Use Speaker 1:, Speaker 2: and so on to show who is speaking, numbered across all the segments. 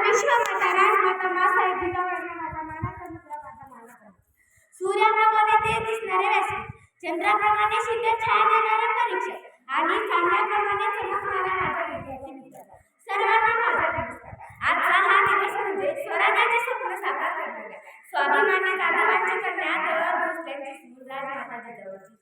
Speaker 1: विश्वमाता राजमाता मासाहेब जिजाबाईंना माझा मानाचा मुद्रा माझा मानाचा सूर्याप्रमाणे ते दिसणारे व्यासपीठ, चंद्राप्रमाणे शीतल छाया देणारे परीक्षक आणि चांदण्याप्रमाणे चमकणारा माझा विद्यार्थी मित्र, सर्वांना माझा नमस्कार. आजचा हा दिवस म्हणजे स्वराज्याचे स्वप्न साकार करणाऱ्या स्वाभिमानी जाधवांची कन्या तळवर भोसल्यांची सूर राजमाता जिजाऊची.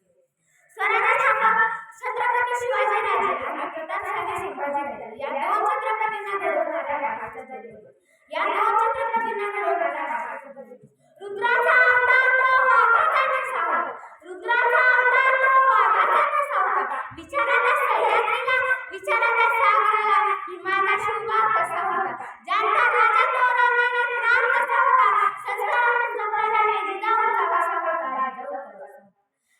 Speaker 1: स्वराज्याचा छत्रपती शिवाजीराजे आणि प्रतापशाली संभाजीराजे या दोन छत्रपतींना घडवणाऱ्या बाळाचा जन्म. या दोन छत्रपतींना घडवणाऱ्या बाळाचा जन्म. रुद्राचा अवतार तो वाघाचा कसा होता, रुद्राचा अवतार तो वाघाचा कसा होता, विचाराचा सह्याद्रीला, विचाराचा सागराला हिमाचा शुभाग कसा होता, ज्यांचा राजा तो रामायणात राम कसा होता, संस्काराने जपणाऱ्या जिजाऊंचा कसा होता, राजाचा.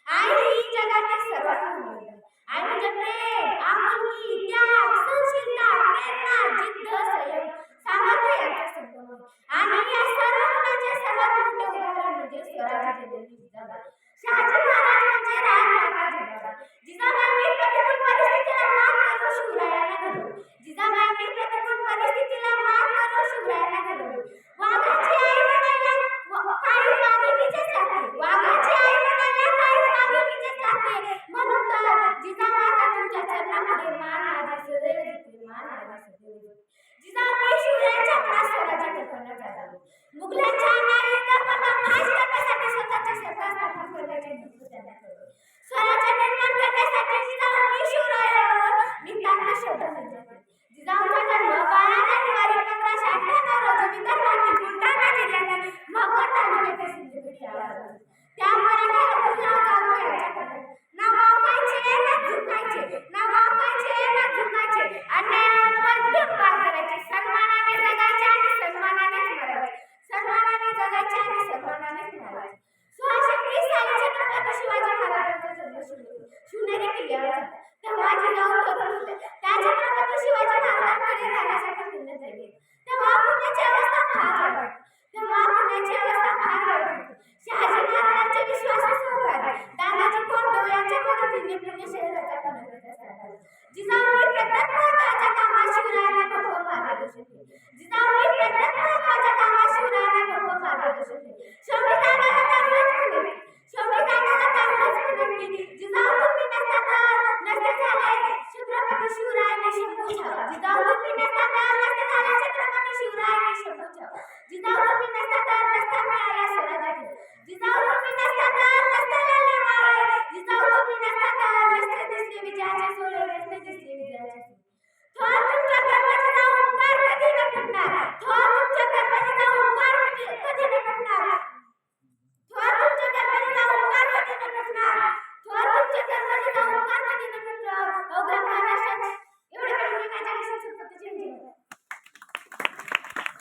Speaker 1: आई ही जगातील सर्वात मोठी आई म्हणजे प्रेम, आपुलकी, त्याग, सहनशीलता, प्रेरणा, जिद्द, संयम, सामर्थ्य यांचा संगम. आणि या सर्व गुणांचे सर्वात मोठे उदाहरण म्हणजे स्वराज्य जननी जिजाबाई. शहाजी महाराज म्हणजे राजमाता जिजाबाई. जिजाबाईंनी प्रतिकूल परिस्थितीला मात करून शिवरायांना घडवलं. जिजाबाईंनी प्रतिकूल परिस्थितीला मात करून शिवरायांना घडवलं. वाघाची